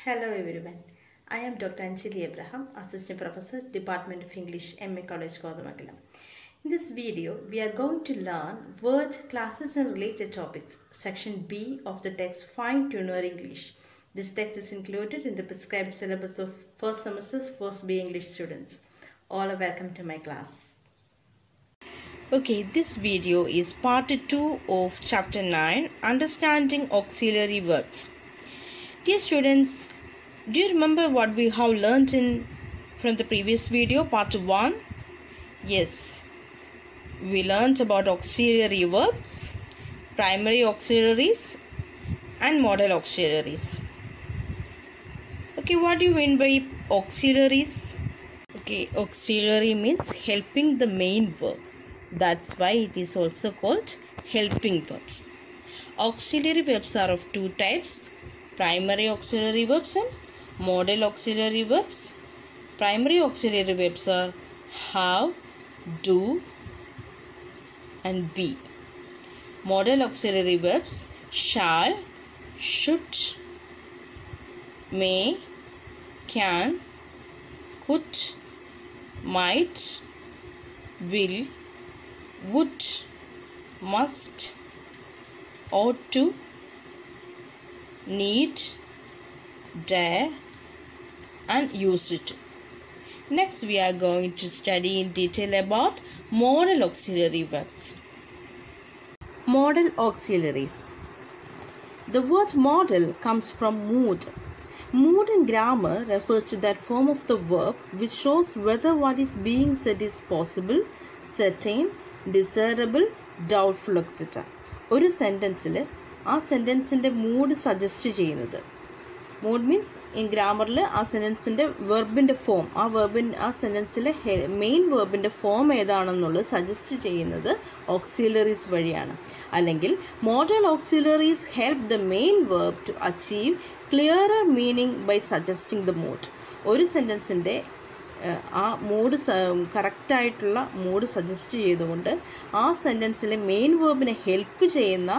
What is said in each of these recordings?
Hello everyone. I am Dr. Anjali Abraham, Assistant Professor, Department of English, MA College, Kodamakelam. In this video, we are going to learn word classes and related topics, section B of the text Fine Tuner English. This text is included in the prescribed syllabus of first semester's first B English students. All are welcome to my class. Okay, this video is part 2 of chapter 9, Understanding Auxiliary Verbs. Dear students, do you remember what we have learned from the previous video, part 1? Yes, we learned about auxiliary verbs, primary auxiliaries and modal auxiliaries. Okay, what do you mean by auxiliaries? Okay, auxiliary means helping the main verb. That's why it is also called helping verbs. Auxiliary verbs are of two types, primary auxiliary verbs and modal auxiliary verbs. Primary auxiliary verbs are have, do and be. Modal auxiliary verbs shall, should, may, can, could, might, will, would, must, ought to, need, dare and used to. Next we are going to study in detail about modal auxiliary verbs. Modal auxiliaries. The word modal comes from mood. Mood in grammar refers to that form of the verb which shows whether what is being said is possible, certain, desirable, doubtful, etc. ഒരു സെൻറ്റൻസിൽ ആ സെൻറ്റൻസിൻ്റെ mood suggest ചെയ്യുന്നത്, mood means in ഗ്രാമറിൽ ആ സെൻറ്റൻസിൻ്റെ വെർബിൻ്റെ form, ആ സെൻറ്റൻസിലെ മെയിൻ വെർബിൻ്റെ ഫോം ഏതാണെന്നുള്ളത് സജസ്റ്റ് ചെയ്യുന്നത് ഓക്സിലറീസ് വഴിയാണ്. അല്ലെങ്കിൽ modal auxiliaries help the main verb to achieve clearer meaning by suggesting the mood. ഒരു സെൻറ്റൻസിൻ്റെ ആ മൂഡ് കറക്റ്റായിട്ടുള്ള മൂഡ് സജസ്റ്റ് ചെയ്തുകൊണ്ട് ആ സെൻറ്റൻസിലെ മെയിൻ വേർബിനെ ഹെൽപ്പ് ചെയ്യുന്ന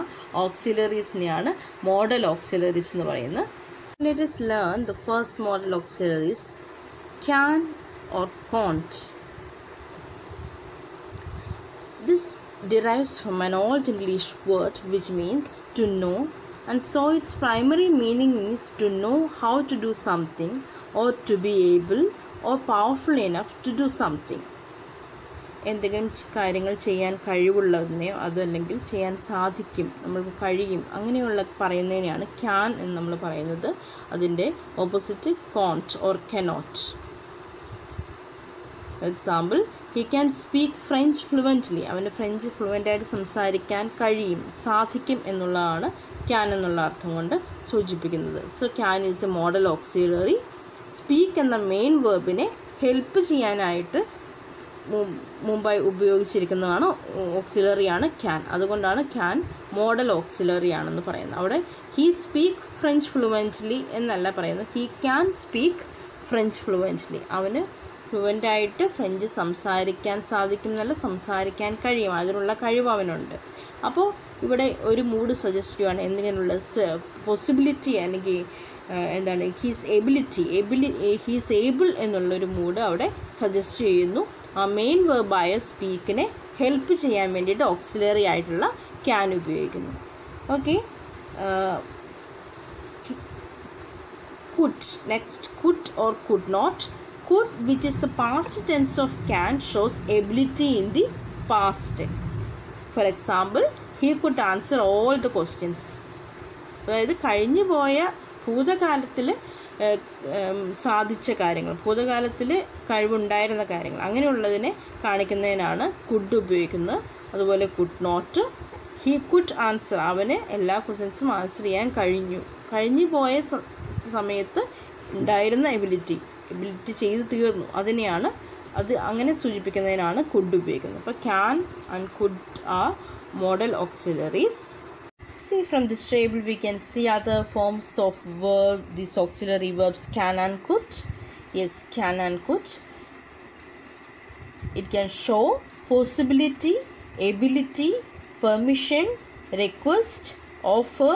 ഓക്സിലറീസിനെയാണ് മോഡൽ ഓക്സിലറീസ് എന്ന് പറയുന്നത്. Let us learn the first model auxiliaries, can or can't. This derives from an old English word which means to know, and so its primary meaning is to know how to do something or to be able or powerful enough to do something. എന്തെങ്കിലും കാര്യങ്ങൾ ചെയ്യാൻ കഴിവുള്ളതിനെയോ അതല്ലെങ്കിൽ ചെയ്യാൻ സാധിക്കും, നമ്മൾക്ക് കഴിയും, അങ്ങനെയുള്ള പറയുന്നതിനെയാണ് can എന്ന് നമ്മൾ പറയുന്നത്. അതിൻ്റെ opposite can't or cannot. For example, he can speak French fluently. അവന് ഫ്രഞ്ച് ഫ്ലുവൻ്റായിട്ട് സംസാരിക്കാൻ കഴിയും, സാധിക്കും എന്നുള്ളതാണ് ക്യാൻ എന്നുള്ള അർത്ഥം കൊണ്ട് സൂചിപ്പിക്കുന്നത്. So can is a modal auxiliary. Speak എന്ന മെയിൻ വേർബിനെ ഹെൽപ്പ് ചെയ്യാനായിട്ട് മുമ്പായി ഉപയോഗിച്ചിരിക്കുന്നതാണ് ഓക്സിലറിയാണ് ക്യാൻ. അതുകൊണ്ടാണ് ക്യാൻ മോഡൽ ഓക്സിലറി ആണെന്ന് പറയുന്നത്. അവിടെ ഹീ സ്പീക്ക് ഫ്രഞ്ച് ഫ്ലുവൻ്റ്ലി എന്നല്ല പറയുന്നത്, he can speak French fluently. അവന് ഫ്ലുവൻ്റായിട്ട് ഫ്രഞ്ച് സംസാരിക്കാൻ സാധിക്കും എന്നല്ല, സംസാരിക്കാൻ കഴിയും, അതിനുള്ള കഴിവ് അവനുണ്ട്. അപ്പോൾ ഇവിടെ ഒരു മൂഡ് സജസ്റ്റ് ചെയ്യുകയാണ്, എന്തിനുള്ള പോസിബിലിറ്റി അല്ലെങ്കിൽ എന്താണ് ഹീസ് ഹീസ് ഏബിൾ എന്നുള്ളൊരു മൂഡ് അവിടെ സജസ്റ്റ് ചെയ്യുന്നു. ആ മെയിൻ വെർബായ സ്പീക്കിനെ ഹെൽപ്പ് ചെയ്യാൻ വേണ്ടിയിട്ട് ഓക്സിലറി ആയിട്ടുള്ള ക്യാൻ ഉപയോഗിക്കുന്നു. Okay, could. Next, could or could not. Could which is the past tense of can shows ability in the past. For example, he could answer all the questions. അതായത് കഴിഞ്ഞു പോയ ഭൂതകാലത്തിൽ സാധിച്ച കാര്യങ്ങൾ, ഭൂതകാലത്തിൽ കഴിവുണ്ടായിരുന്ന കാര്യങ്ങൾ, അങ്ങനെയുള്ളതിനെ കാണിക്കുന്നതിനാണ് കുഡ് ഉപയോഗിക്കുന്നത്. അതുപോലെ could not, he could answer, അവന് എല്ലാ ക്വസ്റ്റ്യൻസും ആൻസർ ചെയ്യാൻ കഴിഞ്ഞു പോയ സമയത്ത് ഉണ്ടായിരുന്ന എബിലിറ്റി ചെയ്ത് തീർന്നു, അതിനെയാണ് അങ്ങനെ സൂചിപ്പിക്കുന്നതിനാണ് കുഡ് ഉപയോഗിക്കുന്നത്. അപ്പോൾ can and could are modal auxiliaries. See, from this table we can see other forms of verb, these auxiliary verbs can and could. Yes, can and could. It can show possibility, ability, permission, request, offer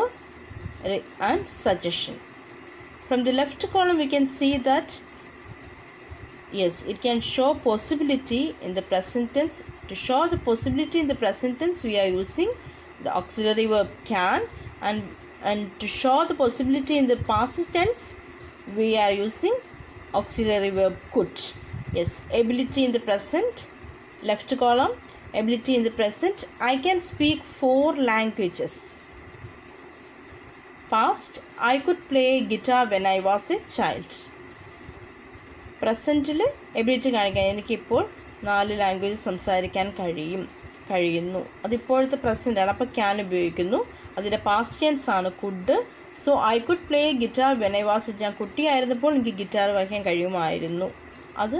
and suggestion. From the left column we can see that yes, it can show possibility in the present tense. To show the possibility in the present tense, we are using the auxiliary verb can, and to show the possibility in the past tense, we are using auxiliary verb could. Yes, ability in the present, left column, ability in the present. I can speak 4 languages. Past, I could play guitar when I was a child. പ്രസൻറ്റിൽ ability കാണിക്കാൻ എനിക്കിപ്പോൾ 4 language സംസാരിക്കാൻ കഴിയുന്നു. അതിപ്പോഴത്തെ പ്രസൻറ്റാണ്, അപ്പോൾ can ഉപയോഗിക്കുന്നു. അതിൻ്റെ past tense ആണ് could. So I could play guitar when I was, ഞാൻ കുട്ടിയായിരുന്നപ്പോൾ എനിക്ക് ഗിറ്റാർ വായിക്കാൻ കഴിയുമായിരുന്നു. അത്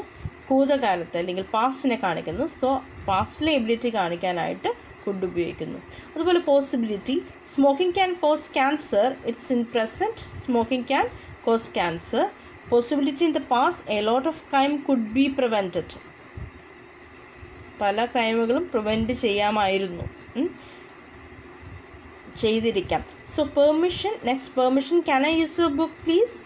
ഭൂതകാലത്ത് അല്ലെങ്കിൽ പാസ്റ്റിനെ കാണിക്കുന്നു. സോ പാസ്റ്റിലെ എബിലിറ്റി കാണിക്കാനായിട്ട് കുഡ് ഉപയോഗിക്കുന്നു. അതുപോലെ possibility, smoking can cos cancer. It's in present, smoking can cos cancer. Possibility in the past, a lot of crime could be prevented. പല ക്രൈമുകളും പ്രിവെൻറ്റ് ചെയ്യാമായിരുന്നു, ചെയ്തിരിക്കാം. So permission, next permission, can I use your book please.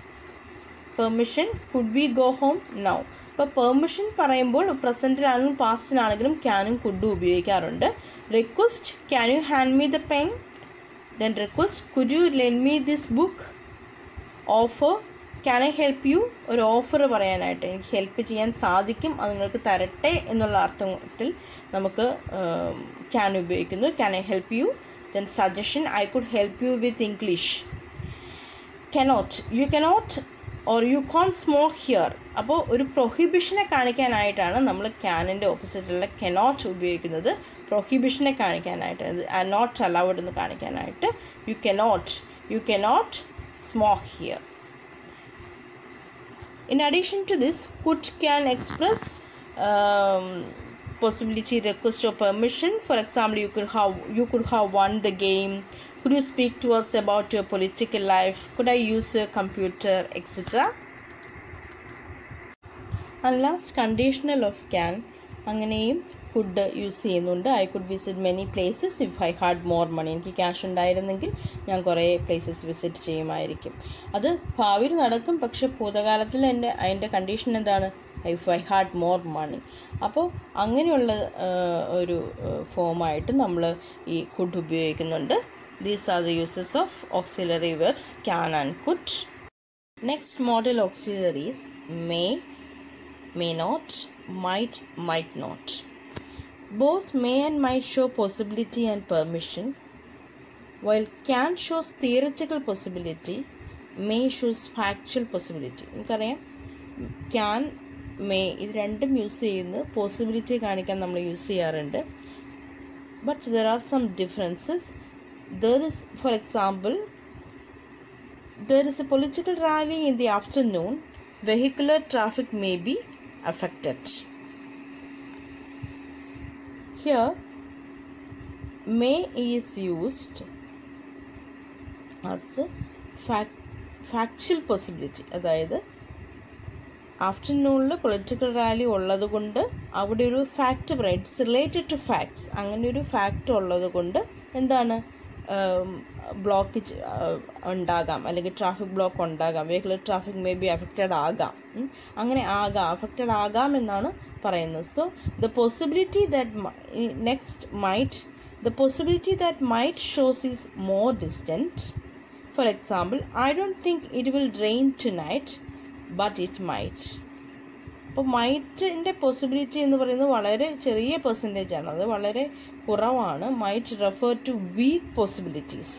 Permission, could we go home now. ഇപ്പോൾ permission പറയുമ്പോൾ പ്രസൻറ്റിലാണെങ്കിലും പാസ്റ്റിലാണെങ്കിലും ക്യാനും കുഡും ഉപയോഗിക്കാറുണ്ട്. Request, can you hand me the pen. Then request, could you lend me this book. Offer, can I help you, ഒരു offer പറയാനായിട്ട്, എനിക്ക് ഹെൽപ്പ് ചെയ്യാൻ സാധിക്കും, അത് നിങ്ങൾക്ക് തരട്ടെ എന്നുള്ള അർത്ഥത്തിൽ നമുക്ക് ക്യാൻ ഉപയോഗിക്കുന്നു. Can I help you. Then suggestion, I could help you with English. Cannot, you cannot or you can smoke here. അപ്പോൾ ഒരു പ്രൊഹിബിഷനെ കാണിക്കാനായിട്ടാണ് നമ്മൾ ക്യാനിൻ്റെ ഓപ്പോസിറ്റുള്ള കനോട്ട് ഉപയോഗിക്കുന്നത്. പ്രൊഹിബിഷനെ കാണിക്കാനായിട്ട്, ആർ നോട്ട് അലൗഡ് എന്ന് കാണിക്കാനായിട്ട് you cannot smoke here. In addition to this, could can express possibility, request or permission. For example, you could have won the game. Could you speak to us about your political life? Could I use your computer, etc. And last, conditional of can. അങ്ങനെയും could use ചെയ്യുന്നുണ്ട്. I could visit many places if I had more money. എനിക്ക് cash ഉണ്ടായിരുന്നെങ്കിൽ ഞാൻ കുറേ places visit ചെയ്യുമായിരിക്കും. അത് ഭാവിയിൽ നടക്കും, പക്ഷെ ഭൂതകാലത്തിൽ അതിൻ്റെ കണ്ടീഷൻ എന്താണ്? If I had more money. അപ്പോൾ അങ്ങനെയുള്ള ഒരു ഫോമായിട്ട് നമ്മൾ ഈ കുഡ് ഉപയോഗിക്കുന്നുണ്ട്. These are the uses of auxiliary verbs can and could. Next modal auxiliaries may not, might not. Both may and might show possibility and permission, while can shows theoretical possibility, may shows factual possibility. നമുക്കറിയാം can, may ഇത് രണ്ടും use ചെയ്യുന്നു. Possibility കാണിക്കാൻ നമ്മൾ use ചെയ്യാറുണ്ട്. But there are some differences. There is, for example, there is a political rally in the afternoon. Vehicular traffic may be affected. Here may is used as a factual possibility. അതായത് ആഫ്റ്റർനൂണിൽ political rally ഉള്ളത് കൊണ്ട് അവിടെ ഒരു fact പറയും, it's related to facts. അങ്ങനെ ഒരു fact ഉള്ളത് കൊണ്ട് എന്താണ്, ബ്ലോക്ക് ഉണ്ടാകാം, അല്ലെങ്കിൽ ട്രാഫിക് ബ്ലോക്ക് ഉണ്ടാകാം. Vehicular traffic may be affected ആകാം. അങ്ങനെ അഫക്റ്റഡ് ആകാം എന്നാണ് പറയുന്നത്. So the possibility that might shows is more distant. For example, I don't think it will rain tonight but it might. അപ്പോൾ മൈറ്റിൻ്റെ പോസിബിലിറ്റി എന്ന് പറയുന്നത് വളരെ ചെറിയ പെർസെൻറ്റേജ് ആണ്, അത് വളരെ കുറവാണ്. Might refer to weak possibilities.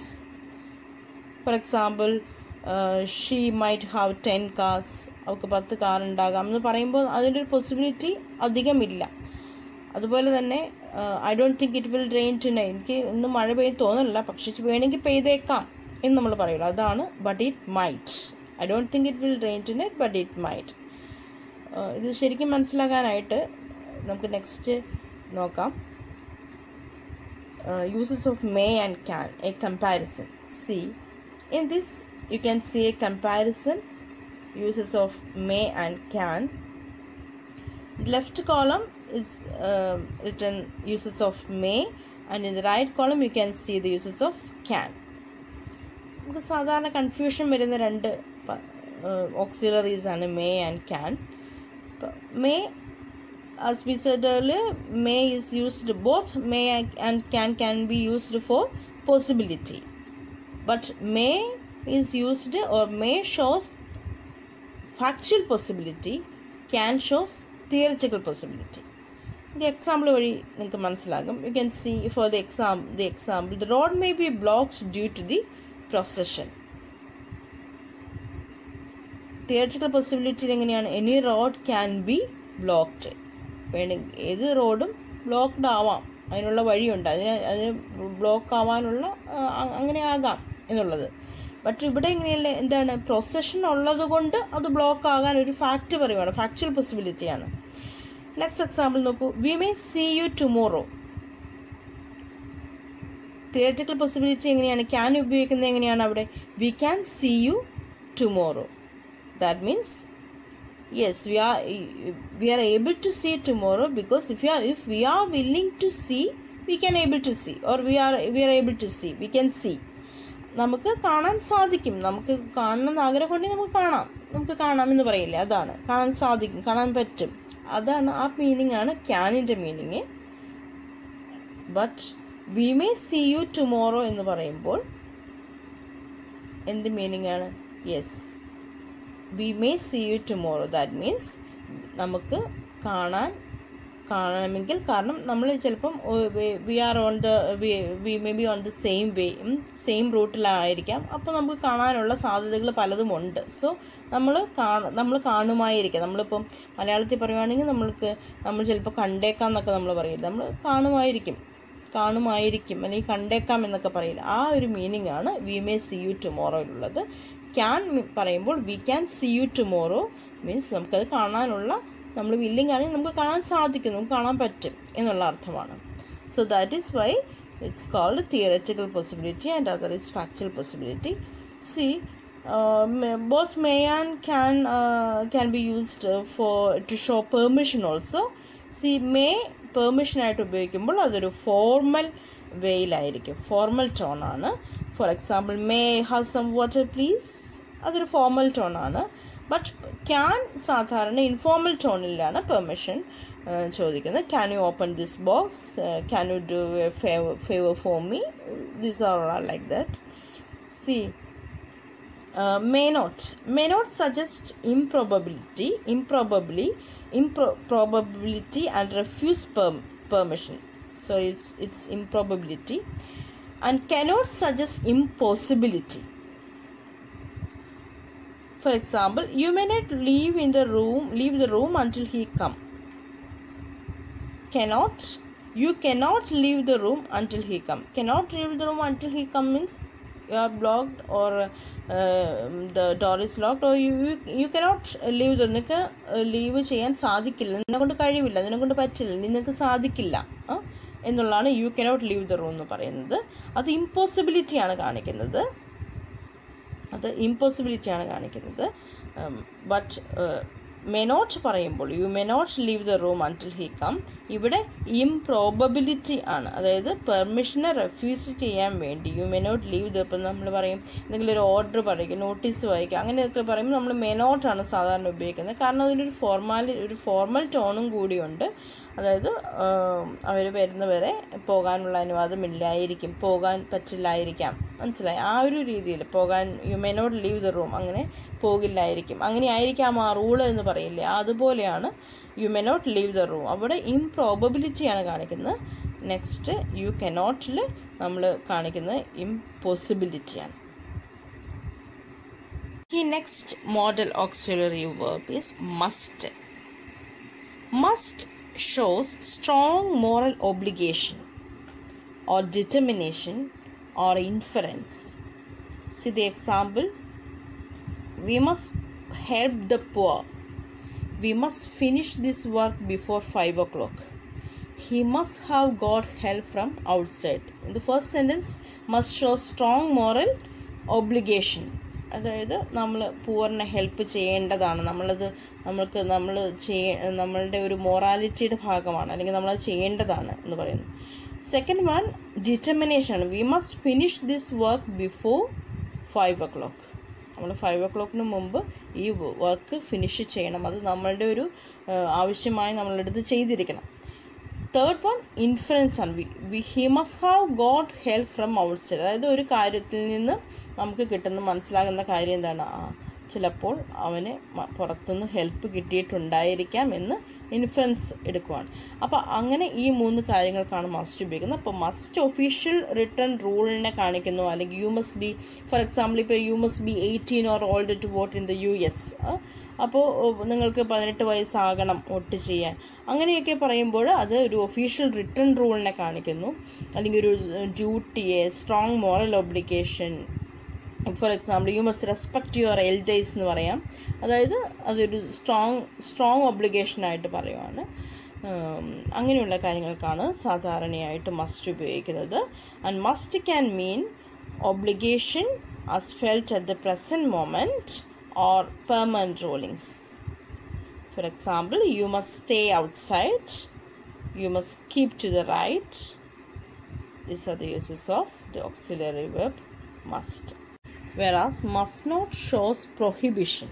For example, she might have 10 cars, അവൾക്ക് 10 കാർ ഉണ്ടാകാം എന്ന് പറയുമ്പോൾ അതിൻ്റെ ഒരു പോസിബിലിറ്റി അധികമില്ല. അതുപോലെ തന്നെ I don't think it will rain tonight, എനിക്ക് ഇന്ന് മഴ പെയ്യും തോന്നുന്നില്ല, പക്ഷേ വേണമെങ്കിൽ പെയ്തേക്കാം എന്ന് നമ്മൾ പറയുള്ളൂ. അതാണ് but it might. I don't think it will rain tonight but it might. ഇത് ശരിക്കും മനസ്സിലാക്കാനായിട്ട് നമുക്ക് നെക്സ്റ്റ് നോക്കാം. Uses of may and can, a comparison. See in this you can see a comparison, uses of may and can. The left column is written uses of may, and in the right column you can see the uses of can. നമുക്ക് സാധാരണ confusion വരുന്ന രണ്ട് auxiliaries are may and can. May, as we said earlier, may is used, both may and can be used for possibility, but may is used, or may shows factual possibility, can shows theoretical possibility. The example വഴി നിങ്ങൾക്ക് മനസ്സിലാകും. You can see for the example, the road may be blocked due to the procession. Theoretical പോസിബിലിറ്റിയിൽ എങ്ങനെയാണ്? Any road can be blocked. ഏത് റോഡും blocked ആവാം, അതിനുള്ള വഴിയുണ്ട്, അതിന് ബ്ലോക്ക് ആവാനുള്ള അങ്ങനെ ആകാം എന്നുള്ളത്. ബട്ട് ഇവിടെ ഇങ്ങനെയല്ല, എന്താണ്, പ്രൊസഷൻ ഉള്ളത് കൊണ്ട് അത് ബ്ലോക്ക് ആകാൻ ഒരു ഫാക്റ്റ് പറയുവാണ്, ഫാക്ച്വൽ പോസിബിലിറ്റിയാണ്. നെക്സ്റ്റ് എക്സാമ്പിൾ നോക്കൂ. We may see you tomorrow. Theoretical possibility എങ്ങനെയാണ്? ക്യാൻ ഉപയോഗിക്കുന്നത് എങ്ങനെയാണ് അവിടെ? We can see you tomorrow. That means yes, we are able to see tomorrow, because if we are willing to see, we can able to see, or we are able to see, we can see. നമുക്ക് കാണാൻ സാധിക്കും, നമുക്ക് കാണണമെന്ന് ആഗ്രഹമുണ്ടെങ്കിൽ നമുക്ക് കാണാം എന്ന് പറയില്ലേ, അതാണ് കാണാൻ സാധിക്കും, കാണാൻ പറ്റും, അതാണ് ആ മീനിങ് ആണ് ക്യാനിൻ്റെ meaning. But we may see you tomorrow എന്ന് പറയുമ്പോൾ എന്ത് മീനിങ് ആണ്? Yes, we may see you tomorrow. That means നമുക്ക് കാണണമെങ്കിൽ, കാരണം നമ്മൾ ചിലപ്പം we may be on the same way, same റൂട്ടിലായിരിക്കാം, അപ്പോൾ നമുക്ക് കാണാനുള്ള സാധ്യതകൾ പലതും ഉണ്ട്. സോ നമ്മൾ കാണുമായിരിക്കാം. നമ്മളിപ്പം മലയാളത്തിൽ പറയുവാണെങ്കിൽ നമ്മൾ ചിലപ്പോൾ കണ്ടേക്കാം എന്നൊക്കെ നമ്മൾ പറയില്ല, നമ്മൾ കാണുമായിരിക്കും അല്ലെങ്കിൽ കണ്ടേക്കാം എന്നൊക്കെ പറയില്ല. ആ ഒരു മീനിങ് ആണ് വി മേ സീ യു ടുമോറോയിലുള്ളത്. ക്യാൻ പറയുമ്പോൾ we can see you tomorrow means നമുക്കത് കാണാനുള്ള, നമ്മൾ വില്ലിങ് ആണെങ്കിൽ നമുക്ക് കാണാൻ സാധിക്കും, നമുക്ക് കാണാൻ പറ്റും എന്നുള്ള അർത്ഥമാണ്. So that is why it's called theoretical possibility and other is factual possibility. See both may and can be used to show permission also. See, may permission ആയിട്ട് ഉപയോഗിക്കുമ്പോൾ അതൊരു ഫോർമൽ വേയിലായിരിക്കും, ഫോർമൽ ടോൺ ആണ്. For example, may have some water please, അതൊരു formal tone ആണ്. But can സാധാരണ informal ടോണിലാണ് permission ചോദിക്കുന്നത്. Can you open this box, can you do a favour for me, these are all like that. See, may not suggest improbability and refuse permission. So it's improbability. And cannot suggest impossibility. For example, you may not leave the room until he come. You cannot leave the room until he come. Cannot leave the room until he come means you are blocked, or the door is locked, or you cannot leave. നിനക്ക് leave ചെയ്യാൻ സാധിക്കില്ല, നിന്നെക്കൊണ്ട് കഴിവില്ല, നിന്നെക്കൊണ്ട് പറ്റില്ല, നിനക്ക് സാധിക്കില്ല എന്നുള്ളതാണ് you cannot leave the room എന്ന് പറയുന്നത്. അത് ഇമ്പോസിബിലിറ്റിയാണ് കാണിക്കുന്നത്. ബട്ട് മേ നോട്ട് പറയുമ്പോൾ you may not leave the room until he come, ഇവിടെ ഇംപ്രോബബിലിറ്റി ആണ്. അതായത് പെർമിഷനെ റെഫ്യൂസ് ചെയ്യാൻ വേണ്ടി you may not leave the, ഇപ്പം നമ്മൾ പറയും എന്തെങ്കിലും ഒരു ഓർഡർ പറയുക, നോട്ടീസ് വായിക്കുക, അങ്ങനെയൊക്കെ പറയുമ്പോൾ നമ്മൾ മേ നോട്ടാണ് സാധാരണ ഉപയോഗിക്കുന്നത്. കാരണം അതിലൊരു ഫോർമൽ ടോണും കൂടിയുണ്ട്. അതായത് അവർ വരുന്നവരെ പോകാനുള്ള അനുവാദമില്ലായിരിക്കും, പോകാൻ പറ്റില്ലായിരിക്കാം, മനസ്സിലായി? ആ ഒരു രീതിയിൽ പോകാൻ you may not leave the room, അങ്ങനെ പോകില്ലായിരിക്കും, അങ്ങനെ ആയിരിക്കാം ആ റൂള് എന്ന് പറയില്ലേ, അതുപോലെയാണ് you may not leave the room. അവിടെ ഇംപ്രോബബിലിറ്റിയാണ് കാണിക്കുന്നത്. നെക്സ്റ്റ് യു കനോട്ടിൽ നമ്മൾ കാണിക്കുന്നത് ഇംപോസിബിലിറ്റിയാണ്. ഈ next modal auxiliary verb is must. Must shows strong moral obligation or determination or inference. See the example. We must help the poor. We must finish this work before 5 o'clock. He must have got help from outside. In the first sentence, must show strong moral obligation. അതായത് നമ്മൾ പൂവറിനെ help ചെയ്യേണ്ടതാണ്, നമ്മളുടെ ഒരു മൊറാലിറ്റിയുടെ ഭാഗമാണ്, അല്ലെങ്കിൽ നമ്മളത് ചെയ്യേണ്ടതാണ് എന്ന് പറയുന്നു. സെക്കൻഡ് വൺ ഡിറ്റർമിനേഷൻ ആണ്. We must finish this work before 5 o'clock. നമ്മൾ 5 o'clock മുമ്പ് ഈ വർക്ക് ഫിനിഷ് ചെയ്യണം, അത് നമ്മളുടെ ഒരു ആവശ്യമായി നമ്മളെടുത്ത് ചെയ്തിരിക്കണം. തേർഡ് വൺ ഇൻഫറൻസ് ആണ്. He must have got help from outside. അതായത് ഒരു കാര്യത്തിൽ നിന്ന് നമുക്ക് മനസ്സിലാകുന്ന കാര്യം എന്താണ്, ചിലപ്പോൾ അവന് പുറത്തുനിന്ന് ഹെൽപ്പ് കിട്ടിയിട്ടുണ്ടായിരിക്കാം എന്ന് ഇൻഫറൻസ് എടുക്കുവാണ്. അപ്പോൾ അങ്ങനെ ഈ 3 കാര്യങ്ങൾക്കാണ് മസ്റ്റ് ഉപയോഗിക്കുന്നത്. അപ്പോൾ മസ്റ്റ് ഒഫീഷ്യൽ റിട്ടേൺ റൂളിനെ കാണിക്കുന്നു, അല്ലെങ്കിൽ you must be, for example ഇപ്പോൾ you must be 18 or older to vote in the US. അപ്പോൾ നിങ്ങൾക്ക് 18 വയസ്സാകണം വോട്ട് ചെയ്യാൻ, അങ്ങനെയൊക്കെ പറയുമ്പോൾ അത് ഒരു ഒഫീഷ്യൽ റിട്ടേൺ റൂളിനെ കാണിക്കുന്നു. അല്ലെങ്കിൽ ഒരു ഡ്യൂട്ടിയെ, strong moral obligation. For example you must respect your elders എന്ന് പറയാം. അതായത് അതൊരു സ്ട്രോങ് ഒബ്ലിഗേഷനായിട്ട് പറയുവാണ്. അങ്ങനെയുള്ള കാര്യങ്ങൾക്കാണ് സാധാരണയായിട്ട് മസ്റ്റ് ഉപയോഗിക്കുന്നത്. And must can mean obligation as felt at the present moment or permanent rulings. For example, you must stay outside, you must keep to the right. These are the uses of the auxiliary verb must. Whereas must not shows prohibition.